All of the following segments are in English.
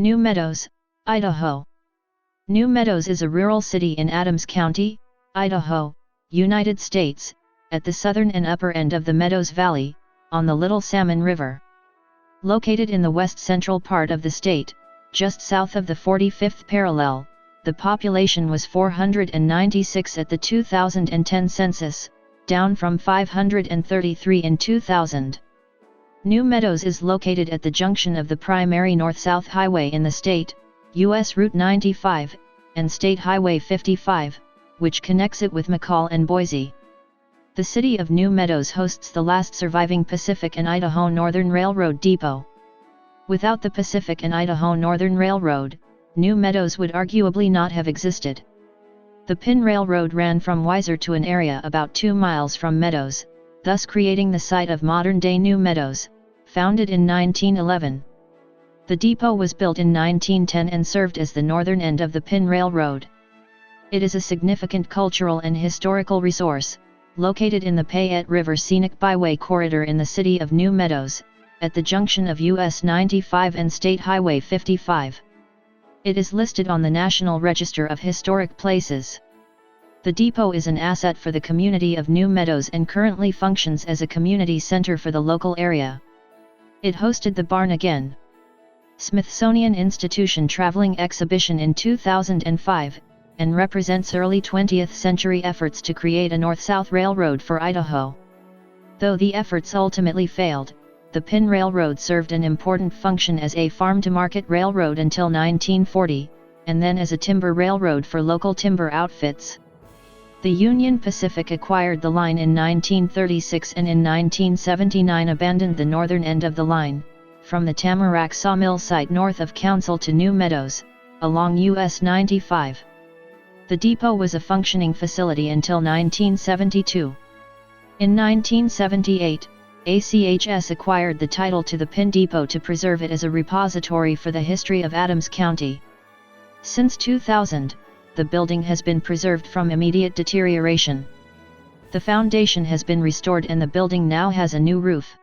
New Meadows, Idaho. New Meadows is a rural city in Adams County, Idaho, United States, at the southern and upper end of the Meadows Valley, on the Little Salmon River. Located in the west-central part of the state, just south of the 45th parallel, the population was 496 at the 2010 census, down from 533 in 2000. New Meadows is located at the junction of the primary north-south highway in the state, U.S. Route 95, and State Highway 55, which connects it with McCall and Boise. The city of New Meadows hosts the last surviving Pacific and Idaho Northern Railroad depot. Without the Pacific and Idaho Northern Railroad, New Meadows would arguably not have existed. The Pin Railroad ran from Weiser to an area about 2 miles from Meadows, thus creating the site of modern-day New Meadows, founded in 1911. The depot was built in 1910 and served as the northern end of the Pin Railroad. It is a significant cultural and historical resource, located in the Payette River Scenic Byway corridor in the city of New Meadows, at the junction of US 95 and State Highway 55. It is listed on the National Register of Historic Places. The depot is an asset for the community of New Meadows and currently functions as a community center for the local area. It hosted the Barn Again Smithsonian Institution traveling exhibition in 2005, and represents early 20th century efforts to create a north-south railroad for Idaho. Though the efforts ultimately failed, the Pin Railroad served an important function as a farm-to-market railroad until 1940, and then as a timber railroad for local timber outfits. The Union Pacific acquired the line in 1936 and in 1979 abandoned the northern end of the line, from the Tamarack Sawmill site north of Council to New Meadows, along US 95. The depot was a functioning facility until 1972. In 1978, ACHS acquired the title to the Pin Depot to preserve it as a repository for the history of Adams County. Since 2000, the building has been preserved from immediate deterioration. The foundation has been restored and the building now has a new roof.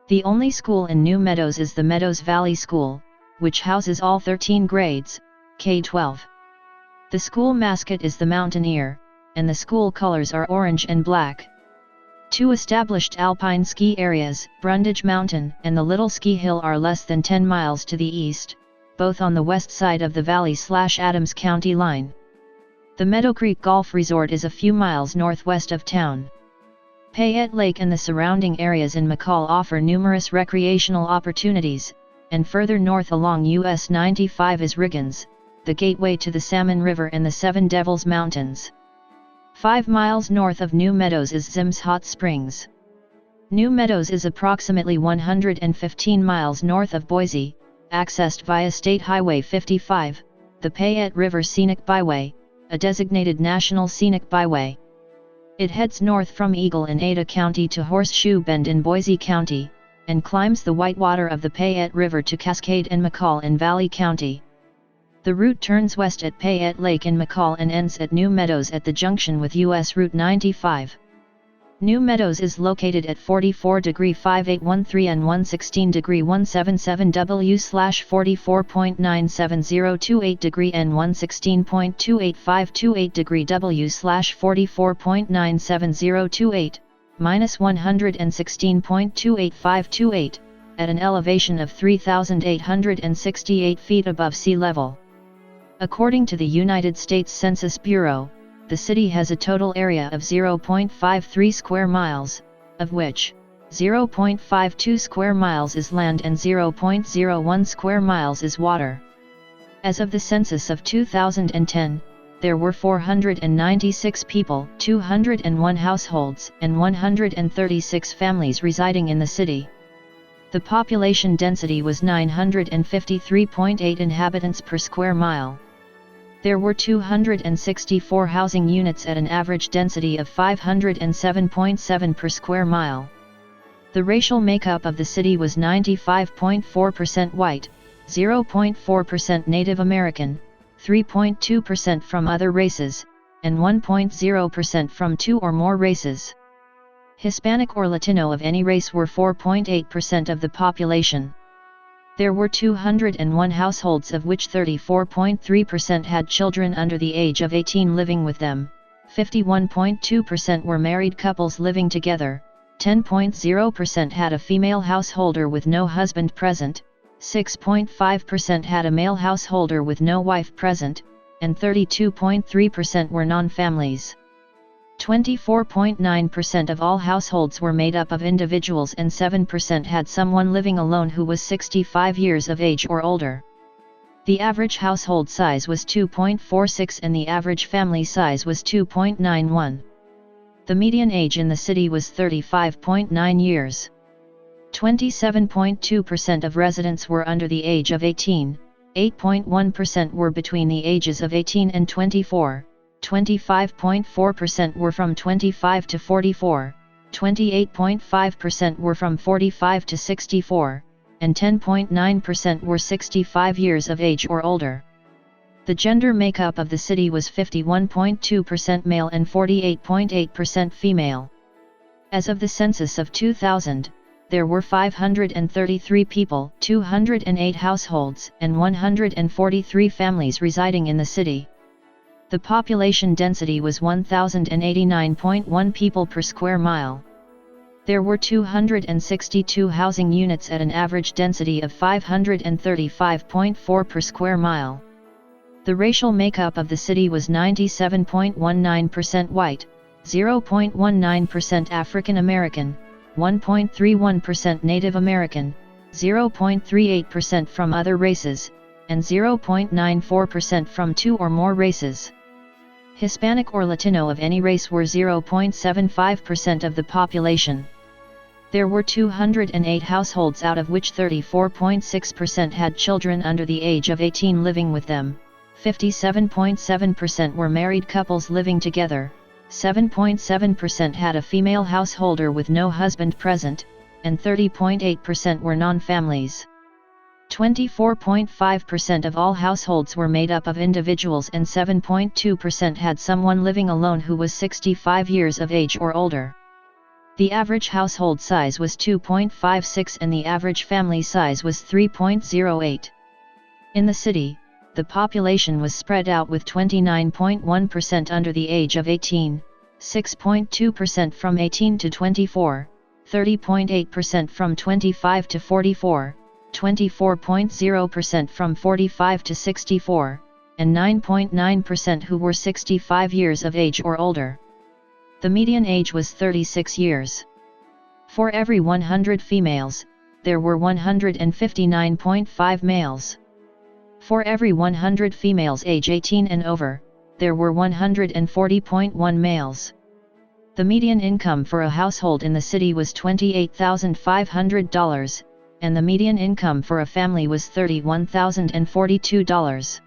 The only school in New Meadows is the Meadows Valley School, which houses all 13 grades, K-12. The school mascot is the Mountaineer, and the school colors are orange and black. Two established alpine ski areas, Brundage Mountain and the Little Ski Hill, are less than 10 miles to the east, both on the west side of the Valley/Adams County line. The Meadow Creek Golf Resort is a few miles northwest of town. Payette Lake and the surrounding areas in McCall offer numerous recreational opportunities, and further north along US 95 is Riggins, the gateway to the Salmon River and the Seven Devils Mountains. 5 miles north of New Meadows is Zims Hot Springs. New Meadows is approximately 115 miles north of Boise, accessed via State Highway 55, the Payette River Scenic Byway, a designated National Scenic Byway. It heads north from Eagle in Ada County to Horseshoe Bend in Boise County, and climbs the whitewater of the Payette River to Cascade and McCall in Valley County. The route turns west at Payette Lake in McCall and ends at New Meadows at the junction with US Route 95. New Meadows is located at 44°5813 and 116°177 W/44.97028° and 116.28528° W/44.97028, -116.28528, at an elevation of 3,868 feet above sea level. According to the United States Census Bureau, the city has a total area of 0.53 square miles, of which 0.52 square miles is land and 0.01 square miles is water. As of the census of 2010, there were 496 people, 201 households, and 136 families residing in the city. The population density was 953.8 inhabitants per square mile. There were 264 housing units at an average density of 507.7 per square mile. The racial makeup of the city was 95.4% white, 0.4% Native American, 3.2% from other races, and 1.0% from 2 or more races. Hispanic or Latino of any race were 4.8% of the population. There were 201 households, of which 34.3% had children under the age of 18 living with them, 51.2% were married couples living together, 10.0% had a female householder with no husband present, 6.5% had a male householder with no wife present, and 32.3% were non-families. 24.9% of all households were made up of individuals, and 7% had someone living alone who was 65 years of age or older. The average household size was 2.46 and the average family size was 2.91. The median age in the city was 35.9 years. 27.2% of residents were under the age of 18, 8.1% were between the ages of 18 and 24, 25.4% were from 25 to 44, 28.5% were from 45 to 64, and 10.9% were 65 years of age or older. The gender makeup of the city was 51.2% male and 48.8% female. As of the census of 2000, there were 533 people, 208 households, and 143 families residing in the city. The population density was 1,089.1 people per square mile. There were 262 housing units at an average density of 535.4 per square mile. The racial makeup of the city was 97.19% white, 0.19% African American, 1.31% Native American, 0.38% from other races, and 0.94% from two or more races. Hispanic or Latino of any race were 0.75% of the population. There were 208 households, out of which 34.6% had children under the age of 18 living with them, 57.7% were married couples living together, 7.7% had a female householder with no husband present, and 30.8% were non-families. 24.5% of all households were made up of individuals, and 7.2% had someone living alone who was 65 years of age or older. The average household size was 2.56 and the average family size was 3.08. In the city, the population was spread out, with 29.1% under the age of 18, 6.2% from 18 to 24, 30.8% from 25 to 44, 24.0% from 45 to 64, and 9.9% who were 65 years of age or older. The median age was 36 years. For every 100 females, there were 159.5 males. For every 100 females age 18 and over, there were 140.1 males. The median income for a household in the city was $28,500, and the median income for a family was $31,042.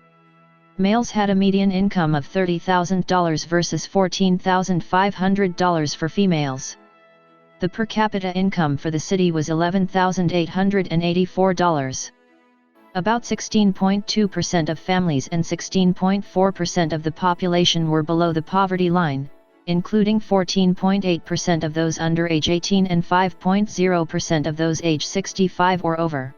Males had a median income of $30,000 versus $14,500 for females. The per capita income for the city was $11,884. About 16.2% of families and 16.4% of the population were below the poverty line, including 14.8% of those under age 18 and 5.0% of those age 65 or over.